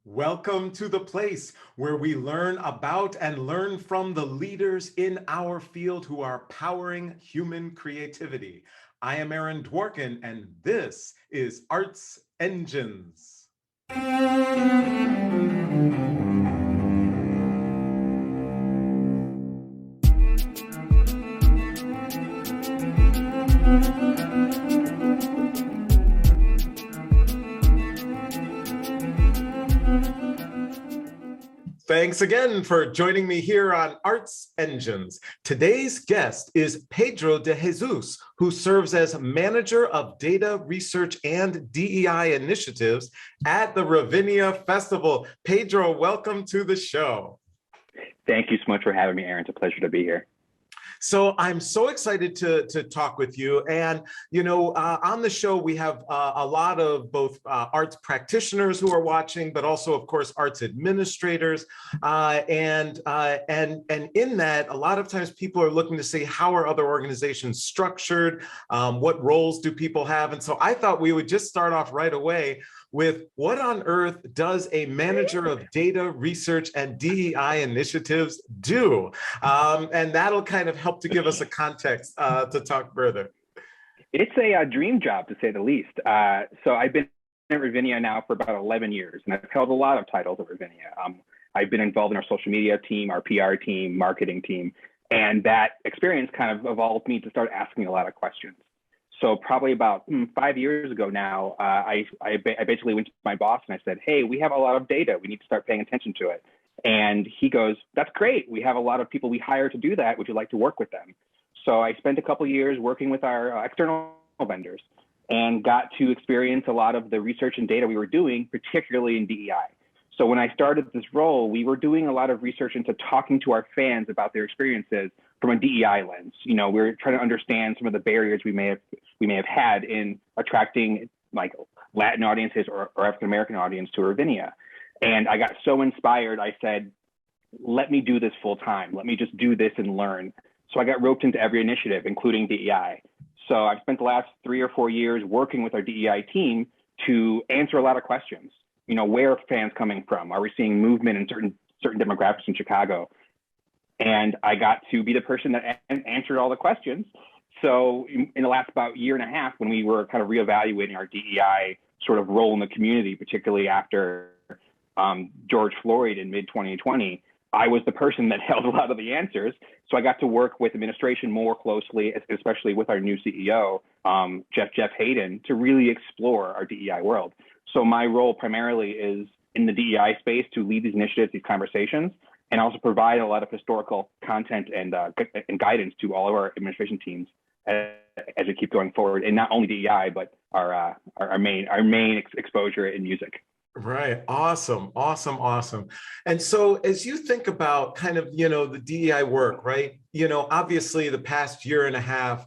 Welcome to the place where we learn about and learn from the leaders in our field who are powering human creativity. I am Aaron Dworkin, and this is Arts Engines. Thanks again for joining me here on Arts Engines. Today's guest is Pedro de Jesus, who serves as Manager of Data Research and DEI Initiatives at the Ravinia Festival. Pedro, welcome to the show. Thank you so much for having me, Aaron. It's a pleasure to be here. So I'm so excited to talk with you. And, on the show, we have a lot of both arts practitioners who are watching, but also, of course, arts administrators. And in that, a lot of times people are looking to say, how are other organizations structured? What roles do people have? And so I thought we would just start off right away with what on earth does a manager of data research and DEI initiatives do? And that'll kind of help to give us a context to talk further. It's a dream job, to say the least. So I've been at Ravinia now for about 11 years, and I've held a lot of titles at Ravinia. I've been involved in our social media team, our PR team, marketing team, and that experience kind of evolved me to start asking a lot of questions. So probably about 5 years ago now, I basically went to my boss and I said, hey, we have a lot of data. We need to start paying attention to it. And he goes, that's great. We have a lot of people we hire to do that. Would you like to work with them? So I spent a couple of years working with our external vendors and got to experience a lot of the research and data we were doing, particularly in DEI. So when I started this role, we were doing a lot of research into talking to our fans about their experiences from a DEI lens. We were trying to understand some of the barriers we may have had in attracting like Latin audiences or African American audience to Ravinia. And I got so inspired, I said, let me do this full time. Let me just do this and learn. So I got roped into every initiative, including DEI. So I've spent the last 3 or 4 years working with our DEI team to answer a lot of questions. Where are fans coming from? Are we seeing movement in certain demographics in Chicago? And I got to be the person that answered all the questions. So in the last about year and a half, when we were kind of reevaluating our DEI sort of role in the community, particularly after George Floyd in mid-2020, I was the person that held a lot of the answers. So I got to work with administration more closely, especially with our new CEO, Jeff Hayden, to really explore our DEI world. So my role primarily is in the DEI space to lead these initiatives, these conversations, and also provide a lot of historical content and guidance to all of our administration teams as we keep going forward. And not only DEI, but our main exposure in music. Right. Awesome. And so as you think about kind of, the DEI work, right, obviously the past year and a half,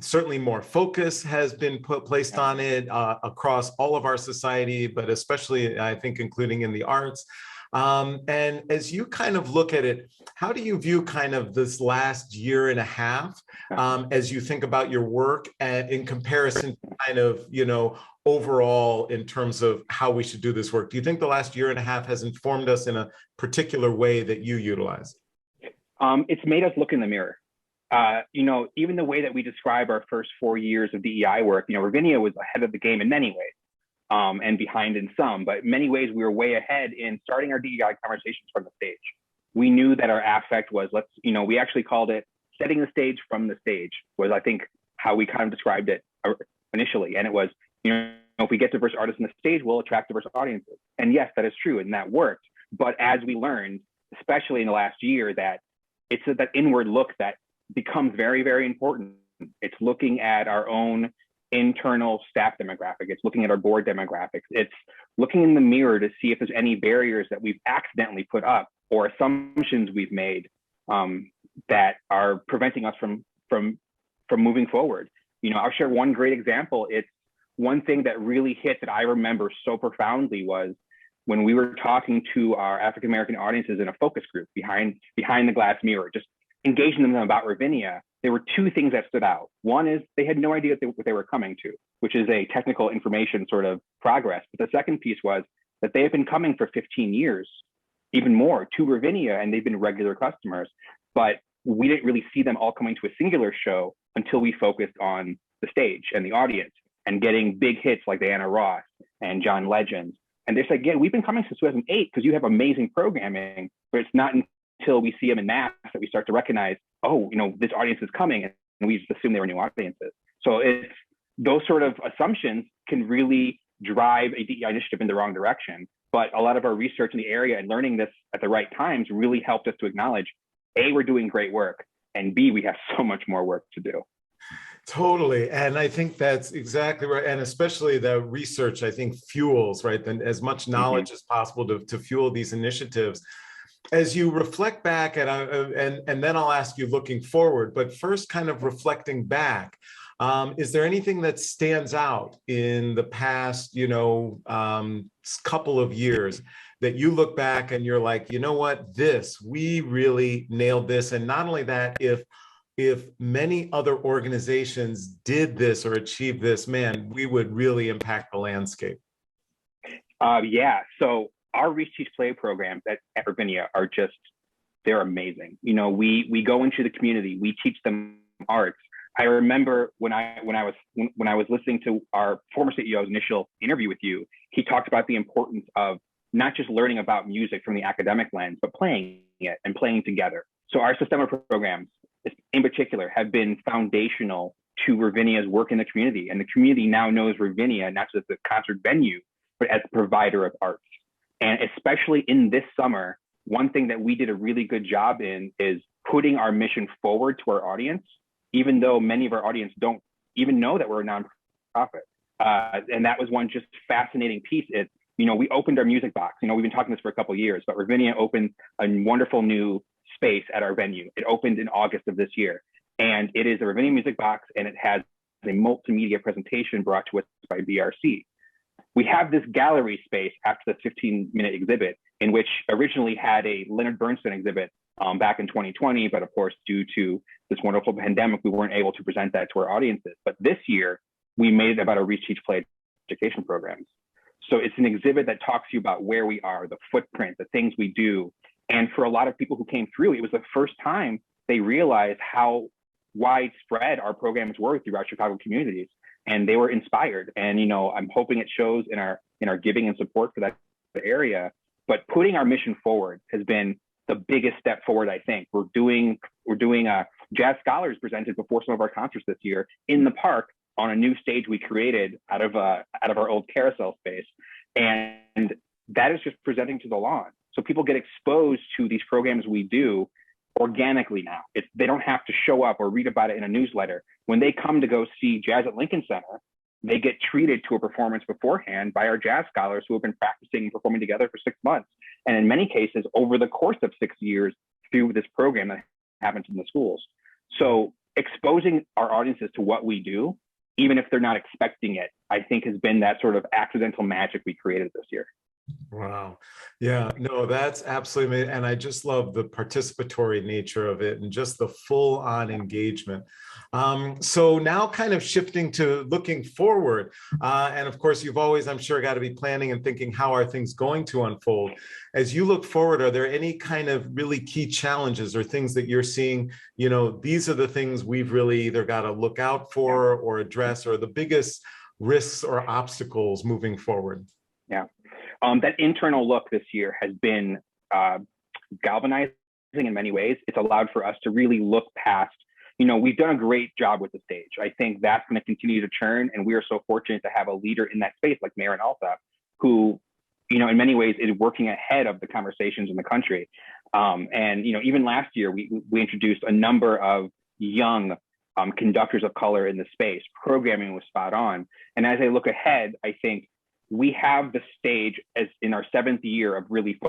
certainly more focus has been placed on it across all of our society, but especially, I think, including in the arts. And as you kind of look at it, how do you view kind of this last year and a half as you think about your work and in comparison to kind of, overall in terms of how we should do this work? Do you think the last year and a half has informed us in a particular way that you utilize? It's made us look in the mirror. Even the way that we describe our first 4 years of DEI work, Ravinia was ahead of the game in many ways. And behind in some, but in many ways we were way ahead in starting our DEI conversations from the stage. We knew that our affect was, we actually called it setting the stage from the stage, was I think how we kind of described it initially. And it was, if we get diverse artists on the stage, we'll attract diverse audiences. And yes, that is true, and that worked. But as we learned, especially in the last year, that it's that inward look that becomes very, very important. It's looking at our own internal staff demographic. It's looking at our board demographics. It's looking in the mirror to see if there's any barriers that we've accidentally put up or assumptions we've made that are preventing us from moving forward. I'll share one great example. It's one thing that really hit that I remember so profoundly was when we were talking to our African American audiences in a focus group behind the glass mirror, just engaging them about Ravinia. There were 2 things that stood out. One is they had no idea what they were coming to, which is a technical information sort of progress. But the second piece was that they have been coming for 15 years, even more, to Ravinia, and they've been regular customers. But we didn't really see them all coming to a singular show until we focused on the stage and the audience and getting big hits like Diana Ross and John Legend. And they said, yeah, we've been coming since 2008 because you have amazing programming, but it's not until we see them in mass that we start to recognize, oh, this audience is coming, and we just assume they were new audiences. So it's those sort of assumptions can really drive a DEI initiative in the wrong direction. But a lot of our research in the area and learning this at the right times really helped us to acknowledge, A, we're doing great work, and B, we have so much more work to do. Totally. And I think that's exactly right. And especially the research, I think, fuels, right? Then as much knowledge as possible to fuel these initiatives. As you reflect back, and then I'll ask you looking forward, but first kind of reflecting back, is there anything that stands out in the past, couple of years that you look back and you're like, you know what, we really nailed this. And not only that, if many other organizations did this or achieved this, man, we would really impact the landscape. Yeah. So our Reach, Teach, Play programs at Ravinia are they're amazing. We go into the community, we teach them arts. I remember when I was listening to our former CEO's initial interview with you, he talked about the importance of not just learning about music from the academic lens, but playing it and playing together. So our system of programs in particular have been foundational to Ravinia's work in the community. And the community now knows Ravinia, not just as a concert venue, but as a provider of arts. And especially in this summer, one thing that we did a really good job in is putting our mission forward to our audience, even though many of our audience don't even know that we're a nonprofit. And that was one just fascinating piece. We opened our music box. We've been talking this for a couple of years, but Ravinia opened a wonderful new space at our venue. It opened in August of this year. And it is a Ravinia music box, and it has a multimedia presentation brought to us by BRC. We have this gallery space after the 15-minute exhibit, in which originally had a Leonard Bernstein exhibit back in 2020, but of course, due to this wonderful pandemic, we weren't able to present that to our audiences. But this year, we made it about our Reach, Teach, Play education programs. So it's an exhibit that talks to you about where we are, the footprint, the things we do. And for a lot of people who came through, it was the first time they realized how widespread our programs were throughout Chicago communities. And they were inspired. And I'm hoping it shows in our giving and support for that area. But putting our mission forward has been the biggest step forward, I think. We're doing Jazz Scholars presented before some of our concerts this year in the park on a new stage we created out of our old carousel space. And that is just presenting to the lawn. So people get exposed to these programs we do organically now. They don't have to show up or read about it in a newsletter. When they come to go see Jazz at Lincoln Center, they get treated to a performance beforehand by our jazz scholars who have been practicing and performing together for 6 months. And in many cases, over the course of 6 years through this program that happens in the schools. So exposing our audiences to what we do, even if they're not expecting it, I think has been that sort of accidental magic we created this year. Wow. Yeah, no, that's absolutely amazing. And I just love the participatory nature of it and just the full on engagement. So now kind of shifting to looking forward. And of course, you've always, I'm sure, got to be planning and thinking, how are things going to unfold? As you look forward, are there any kind of really key challenges or things that you're seeing, these are the things we've really either got to look out for or address, or the biggest risks or obstacles moving forward? Yeah. That internal look this year has been galvanizing in many ways. It's allowed for us to really look past, we've done a great job with the stage. I think that's going to continue to churn. And we are so fortunate to have a leader in that space like Marin Alsop, who, in many ways is working ahead of the conversations in the country. And, even last year, we introduced a number of young conductors of color in the space. Programming was spot on. And as I look ahead, I think we have the stage as in our 7th year of really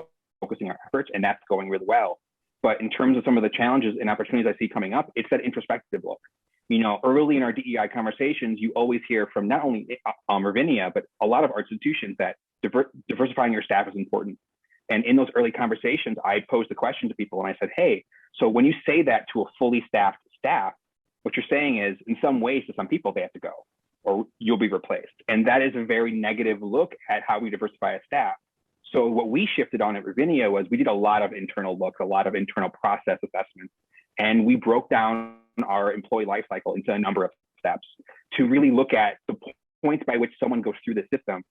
focusing our efforts, and that's going really well. But in terms of some of the challenges and opportunities I see coming up, it's that introspective look. Early in our DEI conversations, you always hear from not only Ravinia, but a lot of our institutions that diversifying your staff is important. And in those early conversations, I posed the question to people and I said, hey, so when you say that to a fully staffed staff, what you're saying is in some ways to some people, they have to go, or you'll be replaced. And that is a very negative look at how we diversify a staff. So what we shifted on at Ravinia was we did a lot of internal looks, a lot of internal process assessments, and we broke down our employee life cycle into a number of steps to really look at the points by which someone goes through the system.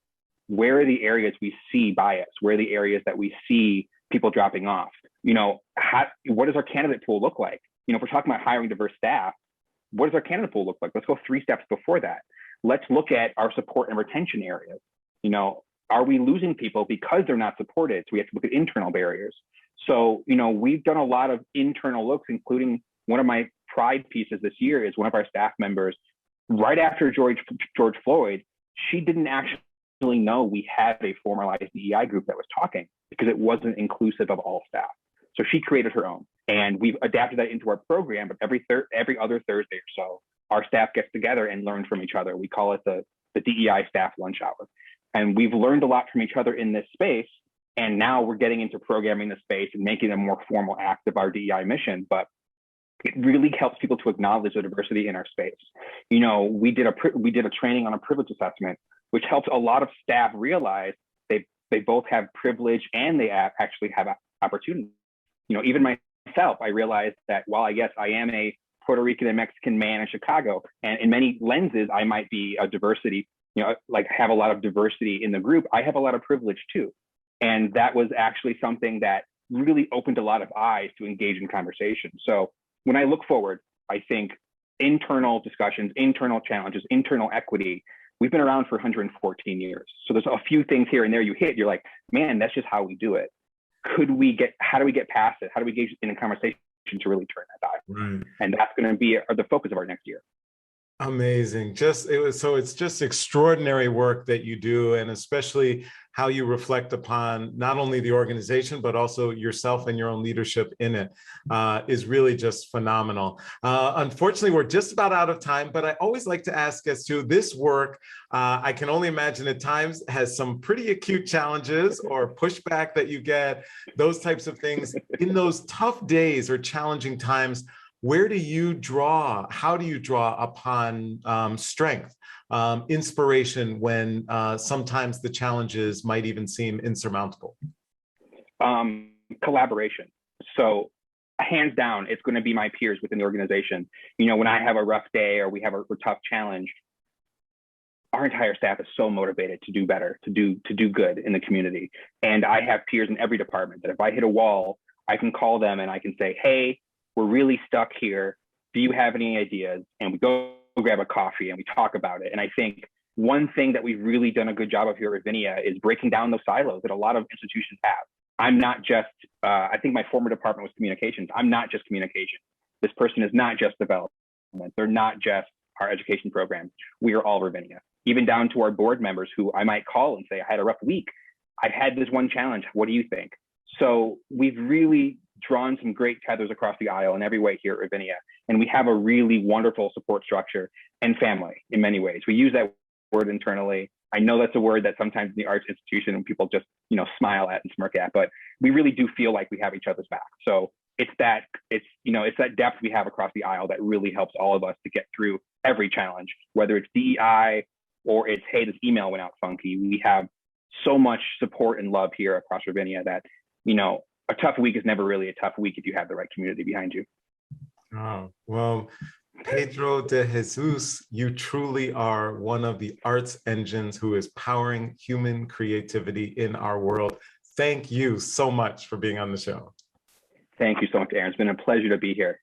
Where are the areas we see bias? Where are the areas that we see people dropping off? What does our candidate pool look like? If we're talking about hiring diverse staff, what does our candidate pool look like? Let's go 3 steps before that. Let's look at our support and retention areas. Are we losing people because they're not supported? So we have to look at internal barriers. So, we've done a lot of internal looks, including one of my pride pieces this year is one of our staff members, right after George Floyd, she didn't actually know we had a formalized DEI group that was talking because it wasn't inclusive of all staff. So she created her own, and we've adapted that into our program. But every other Thursday or so, our staff gets together and learn from each other. We call it the DEI staff lunch hour. And we've learned a lot from each other in this space. And now we're getting into programming the space and making it a more formal act of our DEI mission. But it really helps people to acknowledge the diversity in our space. We did a training on a privilege assessment, which helps a lot of staff realize they both have privilege and they actually have opportunity. Even myself, I realized that while I guess I am a Puerto Rican and Mexican man in Chicago, and in many lenses, I might be a diversity, have a lot of diversity in the group, I have a lot of privilege too. And that was actually something that really opened a lot of eyes to engage in conversation. So when I look forward, I think internal discussions, internal challenges, internal equity, we've been around for 114 years. So there's a few things here and there you hit, you're like, man, that's just how we do it. How do we get past it? How do we engage in a conversation to really turn that dial? Right. And that's going to be the focus of our next year. Amazing. It's just extraordinary work that you do, and especially how you reflect upon not only the organization, but also yourself and your own leadership in it is really just phenomenal. Unfortunately, we're just about out of time, but I always like to ask as to this work, I can only imagine at times has some pretty acute challenges or pushback that you get, those types of things. In those tough days or challenging times, where do you draw? How do you draw upon strength, inspiration when sometimes the challenges might even seem insurmountable? Collaboration. So hands down, it's going to be my peers within the organization. When I have a rough day or we have a tough challenge, our entire staff is so motivated to do better, to do good in the community. And I have peers in every department that if I hit a wall, I can call them and I can say, hey, we're really stuck here. Do you have any ideas? And we go grab a coffee and we talk about it. And I think one thing that we've really done a good job of here at Ravinia is breaking down those silos that a lot of institutions have. I'm not just, I think my former department was communications. I'm not just communication. This person is not just development. They're not just our education program. We are all Ravinia, even down to our board members who I might call and say, I had a rough week. I've had this one challenge. What do you think? So we've really drawn some great tethers across the aisle in every way here at Ravinia. And we have a really wonderful support structure and family in many ways. We use that word internally. I know that's a word that sometimes in the arts institution people just, smile at and smirk at, but we really do feel like we have each other's back. So it's that depth we have across the aisle that really helps all of us to get through every challenge, whether it's DEI or it's, hey, this email went out funky. We have so much support and love here across Ravinia that, a tough week is never really a tough week if you have the right community behind you. Oh, well, Pedro de Jesus, you truly are one of the arts engines who is powering human creativity in our world. Thank you so much for being on the show. Thank you so much, Aaron. It's been a pleasure to be here.